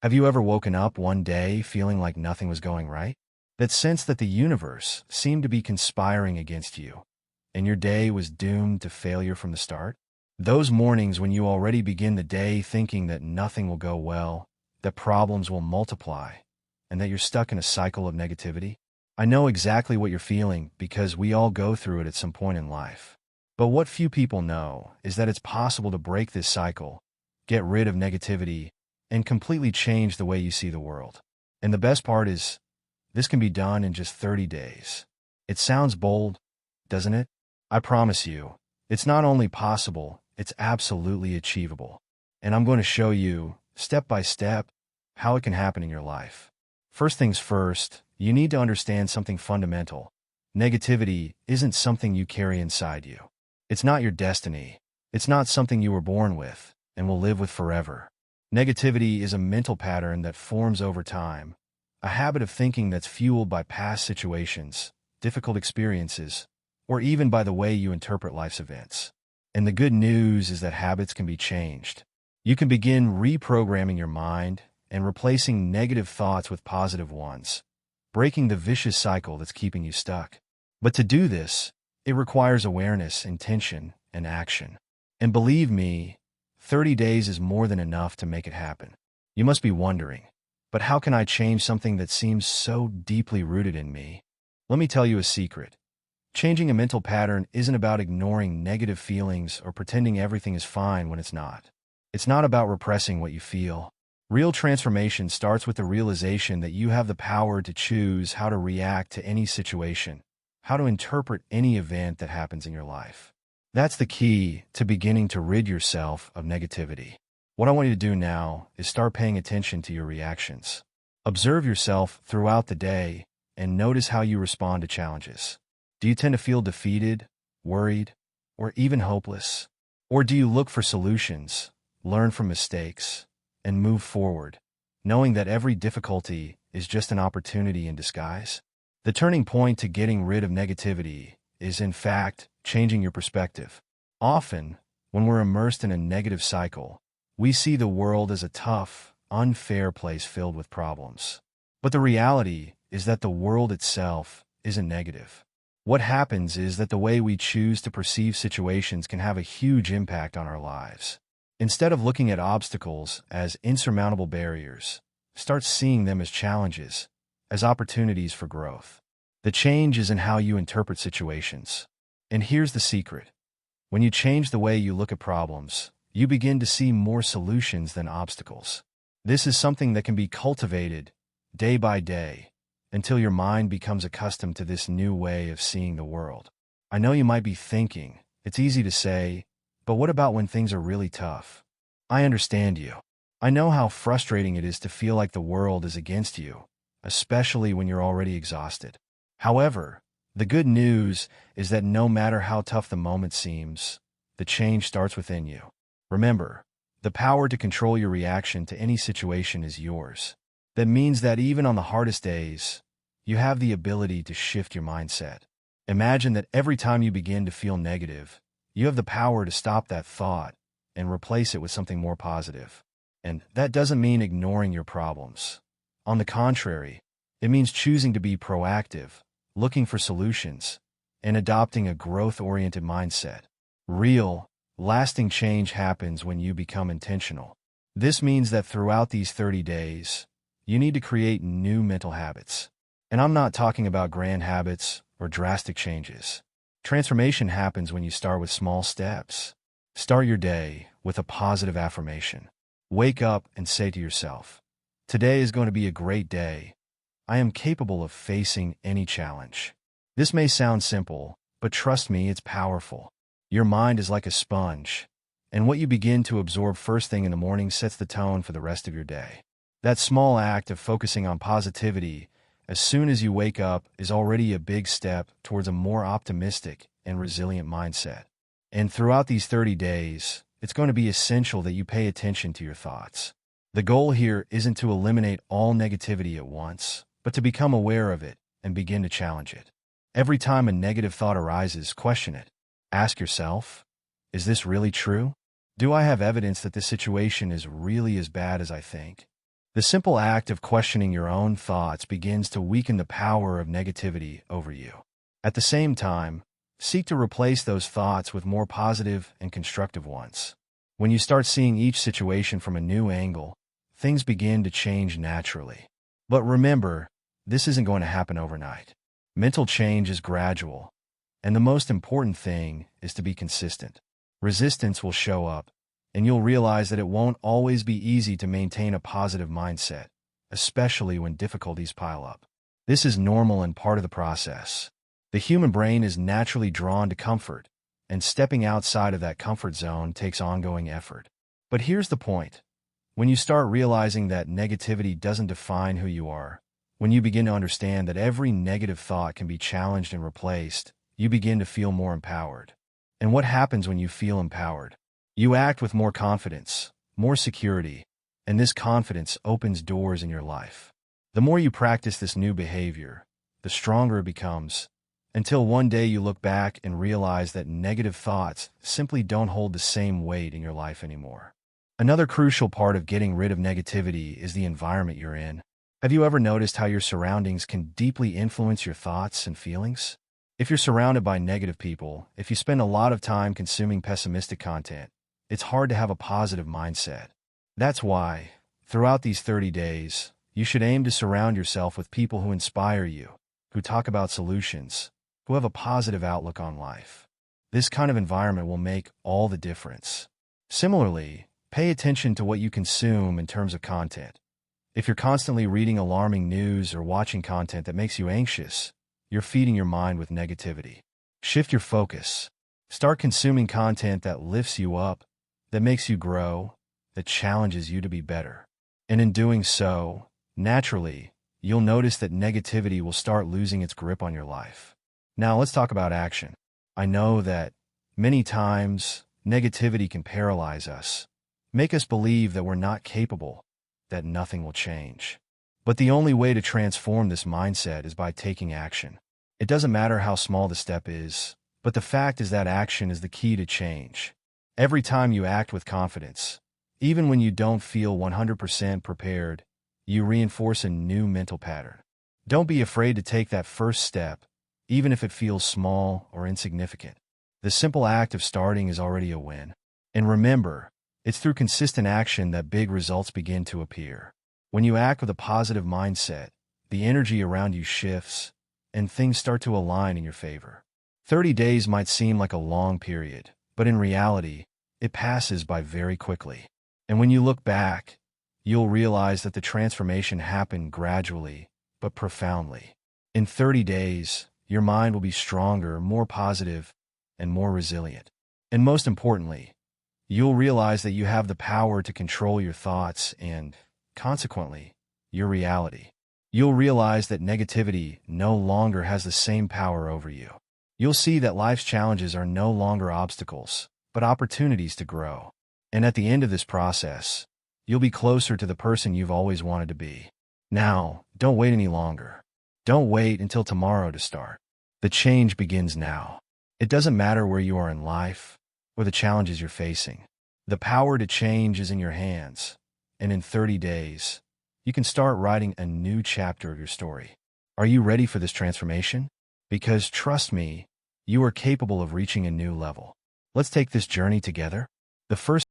Have you ever woken up one day feeling like nothing was going right? That sense that the universe seemed to be conspiring against you, and your day was doomed to failure from the start? Those mornings when you already begin the day thinking that nothing will go well, that problems will multiply, and that you're stuck in a cycle of negativity? I know exactly what you're feeling because we all go through it at some point in life. But what few people know is that it's possible to break this cycle, get rid of negativity, and completely change the way you see the world. And the best part is, this can be done in just 30 days. It sounds bold, doesn't it? I promise you, it's not only possible, it's absolutely achievable. And I'm going to show you, step by step, how it can happen in your life. First things first, you need to understand something fundamental. Negativity isn't something you carry inside you. It's not your destiny. It's not something you were born with and will live with forever. Negativity is a mental pattern that forms over time, a habit of thinking that's fueled by past situations, difficult experiences, or even by the way you interpret life's events. And the good news is that habits can be changed. You can begin reprogramming your mind and replacing negative thoughts with positive ones, breaking the vicious cycle that's keeping you stuck. But to do this, it requires awareness, intention, and action. And believe me, 30 days is more than enough to make it happen. You must be wondering, but how can I change something that seems so deeply rooted in me? Let me tell you a secret. Changing a mental pattern isn't about ignoring negative feelings or pretending everything is fine when it's not. It's not about repressing what you feel. Real transformation starts with the realization that you have the power to choose how to react to any situation, how to interpret any event that happens in your life. That's the key to beginning to rid yourself of negativity. What I want you to do now is start paying attention to your reactions. Observe yourself throughout the day and notice how you respond to challenges. Do you tend to feel defeated, worried, or even hopeless? Or do you look for solutions, learn from mistakes, and move forward, knowing that every difficulty is just an opportunity in disguise? The turning point to getting rid of negativity is, in fact, changing your perspective. Often, when we're immersed in a negative cycle, we see the world as a tough, unfair place filled with problems. But the reality is that the world itself isn't negative. What happens is that the way we choose to perceive situations can have a huge impact on our lives. Instead of looking at obstacles as insurmountable barriers, start seeing them as challenges, as opportunities for growth. The change is in how you interpret situations. And here's the secret. When you change the way you look at problems, you begin to see more solutions than obstacles. This is something that can be cultivated day by day until your mind becomes accustomed to this new way of seeing the world. I know you might be thinking, it's easy to say, but what about when things are really tough? I understand you. I know how frustrating it is to feel like the world is against you, especially when you're already exhausted. However, the good news is that no matter how tough the moment seems, the change starts within you. Remember, the power to control your reaction to any situation is yours. That means that even on the hardest days, you have the ability to shift your mindset. Imagine that every time you begin to feel negative, you have the power to stop that thought and replace it with something more positive. And that doesn't mean ignoring your problems. On the contrary, it means choosing to be proactive, looking for solutions, and adopting a growth-oriented mindset. Real, lasting change happens when you become intentional. This means that throughout these 30 days, you need to create new mental habits. And I'm not talking about grand habits or drastic changes. Transformation happens when you start with small steps. Start your day with a positive affirmation. Wake up and say to yourself, "Today is going to be a great day. I am capable of facing any challenge." This may sound simple, but trust me, it's powerful. Your mind is like a sponge, and what you begin to absorb first thing in the morning sets the tone for the rest of your day. That small act of focusing on positivity as soon as you wake up is already a big step towards a more optimistic and resilient mindset. And throughout these 30 days, it's going to be essential that you pay attention to your thoughts. The goal here isn't to eliminate all negativity at once, but to become aware of it and begin to challenge it. Every time a negative thought arises, question it. Ask yourself, is this really true? Do I have evidence that this situation is really as bad as I think? The simple act of questioning your own thoughts begins to weaken the power of negativity over you. At the same time, seek to replace those thoughts with more positive and constructive ones. When you start seeing each situation from a new angle, things begin to change naturally. But remember, this isn't going to happen overnight. Mental change is gradual, and the most important thing is to be consistent. Resistance will show up, and you'll realize that it won't always be easy to maintain a positive mindset, especially when difficulties pile up. This is normal and part of the process. The human brain is naturally drawn to comfort, and stepping outside of that comfort zone takes ongoing effort. But here's the point. When you start realizing that negativity doesn't define who you are, when you begin to understand that every negative thought can be challenged and replaced, you begin to feel more empowered. And what happens when you feel empowered? You act with more confidence, more security, and this confidence opens doors in your life. The more you practice this new behavior, the stronger it becomes, until one day you look back and realize that negative thoughts simply don't hold the same weight in your life anymore. Another crucial part of getting rid of negativity is the environment you're in. Have you ever noticed how your surroundings can deeply influence your thoughts and feelings? If you're surrounded by negative people, if you spend a lot of time consuming pessimistic content, it's hard to have a positive mindset. That's why, throughout these 30 days, you should aim to surround yourself with people who inspire you, who talk about solutions, who have a positive outlook on life. This kind of environment will make all the difference. Similarly, pay attention to what you consume in terms of content. If you're constantly reading alarming news or watching content that makes you anxious, you're feeding your mind with negativity. Shift your focus. Start consuming content that lifts you up, that makes you grow, that challenges you to be better. And in doing so, naturally, you'll notice that negativity will start losing its grip on your life. Now let's talk about action. I know that many times negativity can paralyze us, make us believe that we're not capable, that nothing will change. But the only way to transform this mindset is by taking action. It doesn't matter how small the step is, but the fact is that action is the key to change. Every time you act with confidence, even when you don't feel 100% prepared, you reinforce a new mental pattern. Don't be afraid to take that first step, even if it feels small or insignificant. The simple act of starting is already a win. And remember, it's through consistent action that big results begin to appear. When you act with a positive mindset, the energy around you shifts, and things start to align in your favor. 30 days might seem like a long period, but in reality, it passes by very quickly. And when you look back, you'll realize that the transformation happened gradually, but profoundly. In 30 days, your mind will be stronger, more positive, and more resilient. And most importantly, you'll realize that you have the power to control your thoughts and, consequently, your reality. You'll realize that negativity no longer has the same power over you. You'll see that life's challenges are no longer obstacles, but opportunities to grow. And at the end of this process, you'll be closer to the person you've always wanted to be. Now, don't wait any longer. Don't wait until tomorrow to start. The change begins now. It doesn't matter where you are in life or the challenges you're facing. The power to change is in your hands, and in 30 days, you can start writing a new chapter of your story. Are you ready for this transformation? Because trust me, you are capable of reaching a new level. Let's take this journey together. The first